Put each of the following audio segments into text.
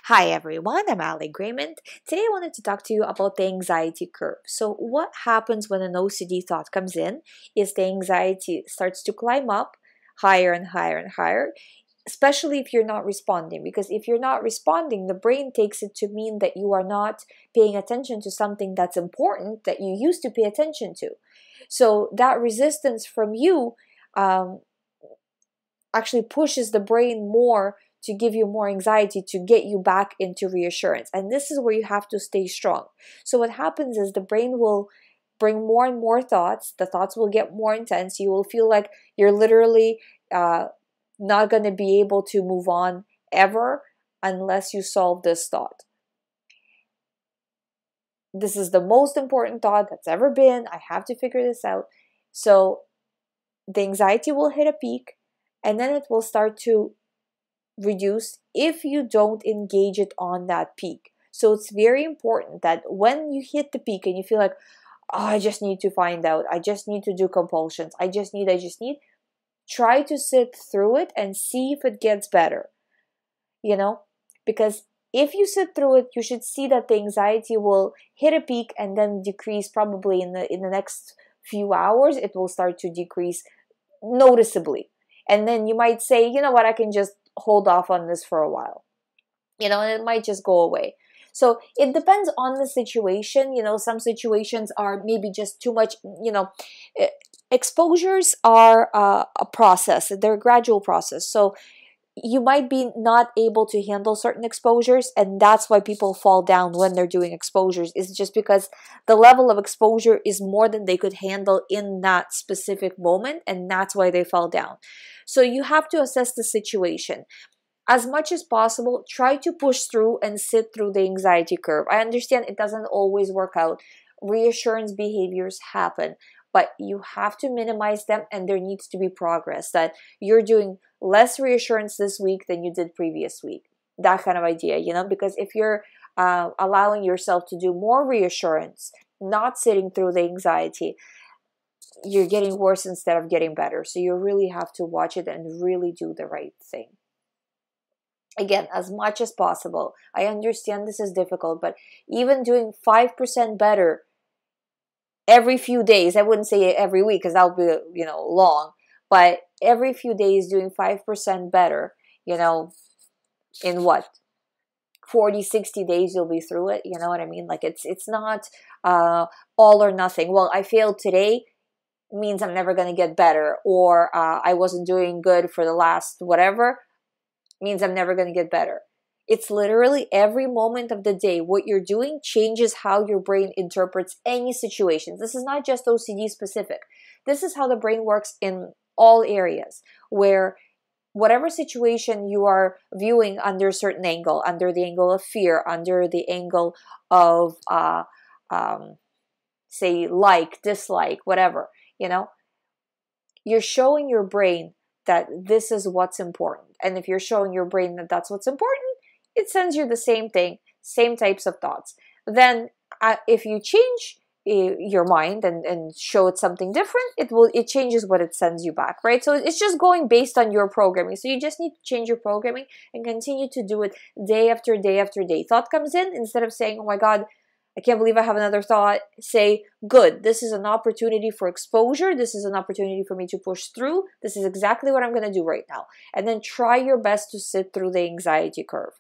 Hi everyone, I'm GREYMOND. Today I wanted to talk to you about the anxiety curve. So what happens when an OCD thought comes in is the anxiety starts to climb up higher and higher and higher, especially if you're not responding. Because if you're not responding, the brain takes it to mean that you are not paying attention to something that's important that you used to pay attention to. So that resistance from you actually pushes the brain more to give you more anxiety, to get you back into reassurance. And this is where you have to stay strong. So what happens is the brain will bring more and more thoughts. The thoughts will get more intense. You will feel like you're literally not going to be able to move on ever unless you solve this thought. This is the most important thought that's ever been. I have to figure this out. So the anxiety will hit a peak, and then it will start to reduce if you don't engage it on that peak. So it's very important that when you hit the peak and you feel like, oh, I just need to find out, I just need to do compulsions, I just need, try to sit through it and see if it gets better. Because if you sit through it, you should see that the anxiety will hit a peak and then decrease probably in the next few hours. It will start to decrease noticeably. And then you might say, you know what, I can just hold off on this for a while, and it might just go away. So it depends on the situation. Some situations are maybe just too much. Exposures are a process. They're a gradual process. So you might be not able to handle certain exposures, and that's why people fall down when they're doing exposures. It's just because the level of exposure is more than they could handle in that specific moment, and that's why they fall down. So you have to assess the situation. As much as possible, try to push through and sit through the anxiety curve. I understand it doesn't always work out. Reassurance behaviors happen, but you have to minimize them, and there needs to be progress, that you're doing less reassurance this week than you did previous week. That kind of idea, because if you're allowing yourself to do more reassurance, not sitting through the anxiety, you're getting worse instead of getting better. So you really have to watch it and really do the right thing. Again, as much as possible. I understand this is difficult, but even doing 5% better every few days, I wouldn't say every week because that would be, long, but every few days doing 5% better, in what? 40, 60 days you'll be through it. You know what I mean? Like it's not all or nothing. Well, I failed today means I'm never going to get better, or I wasn't doing good for the last whatever means I'm never going to get better. It's literally every moment of the day. What you're doing changes how your brain interprets any situations. This is not just OCD specific. This is how the brain works in all areas, where whatever situation you are viewing under a certain angle, under the angle of fear, under the angle of, say, like, dislike, whatever, you're showing your brain that this is what's important. And if you're showing your brain that that's what's important, it sends you the same thing, same types of thoughts. Then if you change your mind and show it something different, it changes what it sends you back, right? So it's just going based on your programming. So you just need to change your programming and continue to do it day after day after day. Thought comes in, instead of saying, oh my God, I can't believe I have another thought, say, good, this is an opportunity for exposure. This is an opportunity for me to push through. This is exactly what I'm going to do right now. And then try your best to sit through the anxiety curve.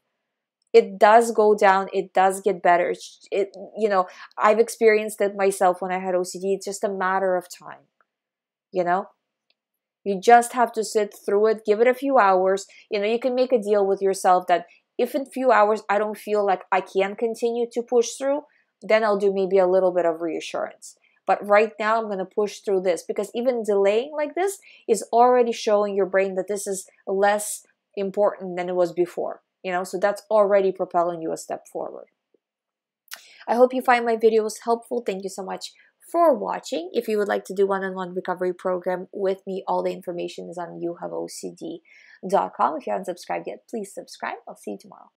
It does go down. It does get better. I've experienced it myself when I had OCD. It's just a matter of time. You just have to sit through it. Give it a few hours. You can make a deal with yourself that if in a few hours I don't feel like I can continue to push through, then I'll do maybe a little bit of reassurance. But right now I'm going to push through this, because even delaying like this is already showing your brain that this is less important than it was before. So that's already propelling you a step forward. I hope you find my videos helpful. Thank you so much for watching. If you would like to do one-on-one recovery program with me, all the information is on youhaveocd.com. If you haven't subscribed yet, please subscribe. I'll see you tomorrow.